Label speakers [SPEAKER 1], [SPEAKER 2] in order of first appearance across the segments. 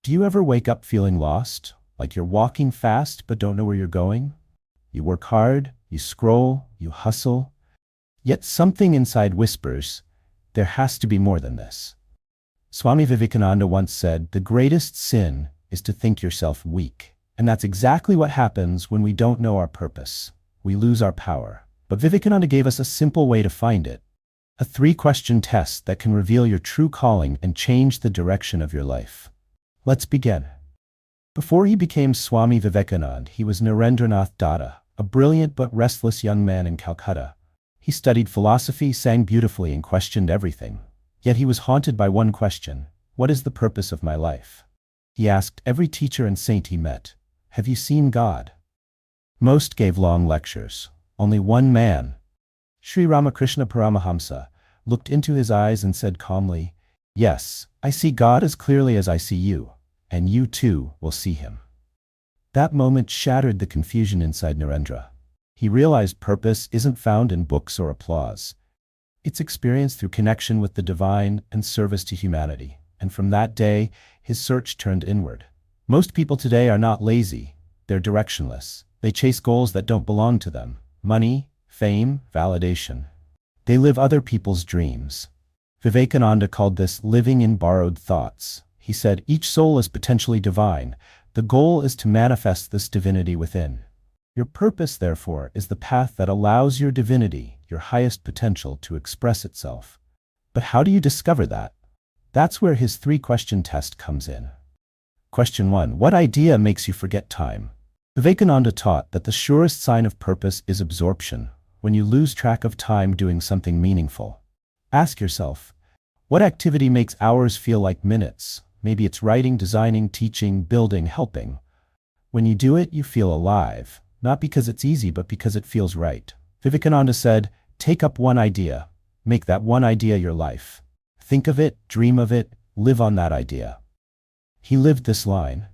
[SPEAKER 1] Do you ever wake up feeling lost, like you're walking fast but don't know where you're going? You work hard, you scroll, you hustle, yet something inside whispers, there has to be more than this. Swami Vivekananda once said, the greatest sin is to think yourself weak. And that's exactly what happens when we don't know our purpose. We lose our power. But Vivekananda gave us a simple way to find it. A 3-question test that can reveal your true calling and change the direction of your life. Let's begin. Before he became Swami Vivekananda, he was Narendranath Datta, a brilliant but restless young man in Calcutta. He studied philosophy, sang beautifully, and questioned everything. Yet he was haunted by one question: what is the purpose of my life? He asked every teacher and saint he met, have you seen God? Most gave long lectures. Only one man, Sri Ramakrishna Paramahamsa, looked into his eyes and said calmly, yes, I see God as clearly as I see you, and you too will see him. That moment shattered the confusion inside Narendra. He realized purpose isn't found in books or applause. It's experienced through connection with the divine and service to humanity. And from that day, his search turned inward. Most people today are not lazy, they're directionless. They chase goals that don't belong to them: money, fame, validation. They live other people's dreams. Vivekananda called this living in borrowed thoughts. He said, each soul is potentially divine. The goal is to manifest this divinity within. Your purpose, therefore, is the path that allows your divinity, your highest potential, to express itself. But how do you discover that? That's where his 3-question test comes in. Question 1. What idea makes you forget time? Vivekananda taught that the surest sign of purpose is absorption, when you lose track of time doing something meaningful. Ask yourself, what activity makes hours feel like minutes? Maybe it's writing, designing, teaching, building, helping. When you do it, you feel alive, not because it's easy, but because it feels right. Vivekananda said, take up one idea, make that one idea your life. Think of it, dream of it, live on that idea. He lived this line.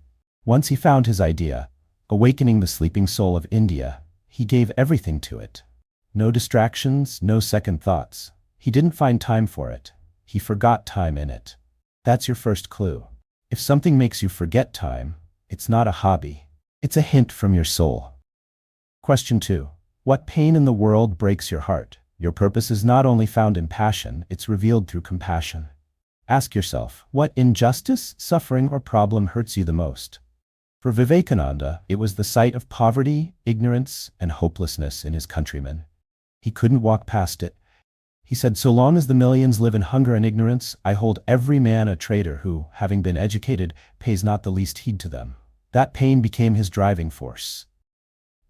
[SPEAKER 1] Once he found his idea, awakening the sleeping soul of India, he gave everything to it. No distractions, no second thoughts. He didn't find time for it. He forgot time in it. That's your first clue. If something makes you forget time, it's not a hobby. It's a hint from your soul. Question 2. What pain in the world breaks your heart? Your purpose is not only found in passion, it's revealed through compassion. Ask yourself, what injustice, suffering, or problem hurts you the most? For Vivekananda, it was the sight of poverty, ignorance, and hopelessness in his countrymen. He couldn't walk past it. He said, so long as the millions live in hunger and ignorance, I hold every man a traitor who, having been educated, pays not the least heed to them. That pain became his driving force.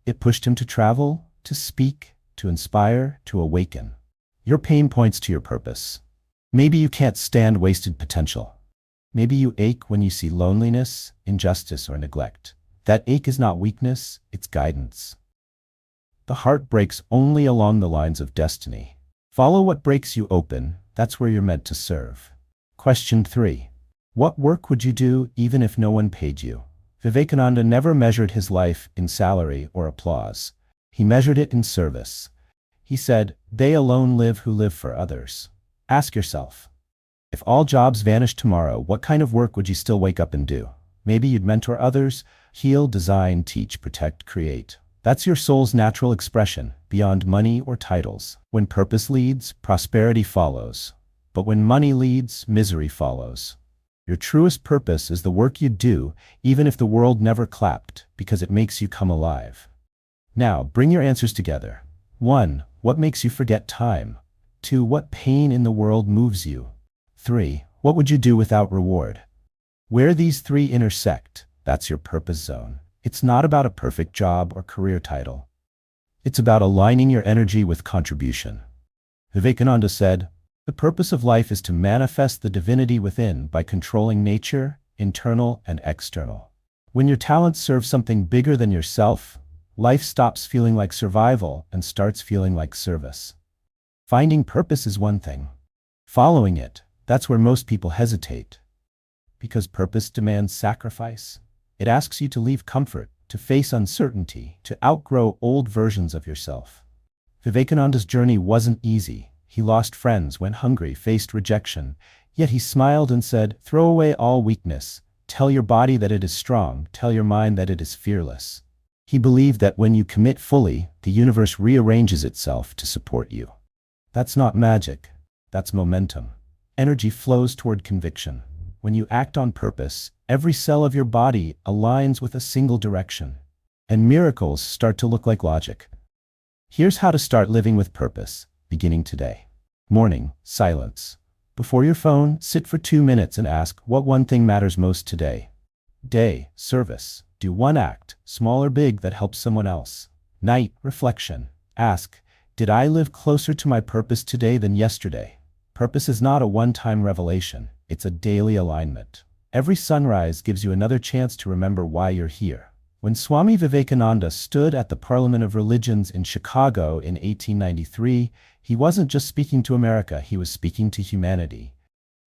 [SPEAKER 1] It pushed him to travel, to speak, to inspire, to awaken. Your pain points to your purpose. Maybe you can't stand wasted potential. Maybe you ache when you see loneliness, injustice, or neglect. That ache is not weakness, it's guidance. The heart breaks only along the lines of destiny. Follow what breaks you open, that's where you're meant to serve. Question 3. What work would you do even if no one paid you? Vivekananda never measured his life in salary or applause. He measured it in service. He said, they alone live who live for others. Ask yourself, if all jobs vanished tomorrow, what kind of work would you still wake up and do? Maybe you'd mentor others, heal, design, teach, protect, create. That's your soul's natural expression, beyond money or titles. When purpose leads, prosperity follows. But when money leads, misery follows. Your truest purpose is the work you do, even if the world never clapped, because it makes you come alive. Now, bring your answers together. 1. What makes you forget time? 2. What pain in the world moves you? 3. What would you do without reward? Where these 3 intersect, that's your purpose zone. It's not about a perfect job or career title. It's about aligning your energy with contribution. Vivekananda said, the purpose of life is to manifest the divinity within by controlling nature, internal and external. When your talents serve something bigger than yourself, life stops feeling like survival and starts feeling like service. Finding purpose is one thing. Following it, that's where most people hesitate. Because purpose demands sacrifice. It asks you to leave comfort, to face uncertainty, to outgrow old versions of yourself. Vivekananda's journey wasn't easy. He lost friends, went hungry, faced rejection. Yet he smiled and said, throw away all weakness, Tell your body that it is strong, tell your mind that it is fearless. He believed that when you commit fully, the universe rearranges itself to support you. That's not magic. That's momentum. Energy flows toward conviction. When you act on purpose, every cell of your body aligns with a single direction. And miracles start to look like logic. Here's how to start living with purpose, beginning today. Morning, silence. Before your phone, sit for 2 minutes and ask what one thing matters most today. Day, service. Do one act, small or big, that helps someone else. Night, reflection. Ask, did I live closer to my purpose today than yesterday? Purpose is not a one-time revelation, it's a daily alignment. Every sunrise gives you another chance to remember why you're here. When Swami Vivekananda stood at the Parliament of Religions in Chicago in 1893, he wasn't just speaking to America, he was speaking to humanity.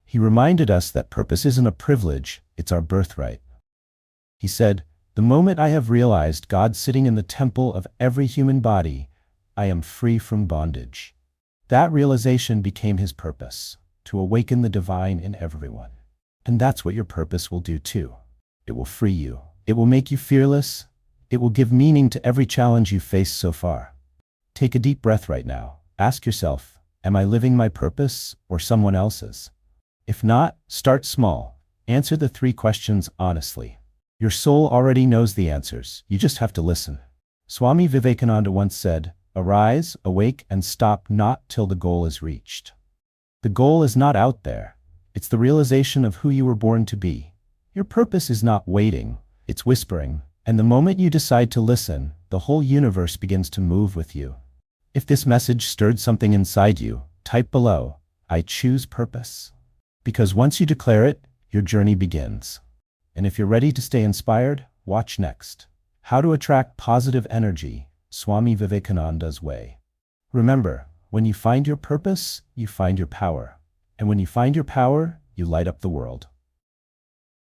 [SPEAKER 1] He reminded us that purpose isn't a privilege, it's our birthright. He said, "The moment I have realized God sitting in the temple of every human body, I am free from bondage." That realization became his purpose, to awaken the divine in everyone. And that's what your purpose will do too. It will free you. It will make you fearless. It will give meaning to every challenge you've faced so far. Take a deep breath right now. Ask yourself, am I living my purpose or someone else's? If not, start small. Answer the 3 questions honestly. Your soul already knows the answers, you just have to listen. Swami Vivekananda once said, "Arise, awake, and stop not till the goal is reached." The goal is not out there. It's the realization of who you were born to be. Your purpose is not waiting, it's whispering, and the moment you decide to listen, the whole universe begins to move with you. If this message stirred something inside you, type below, "I choose purpose." Because once you declare it, your journey begins. And if you're ready to stay inspired, watch next. How to attract positive energy, Swami Vivekananda's way. Remember, when you find your purpose, you find your power. And when you find your power, you light up the world.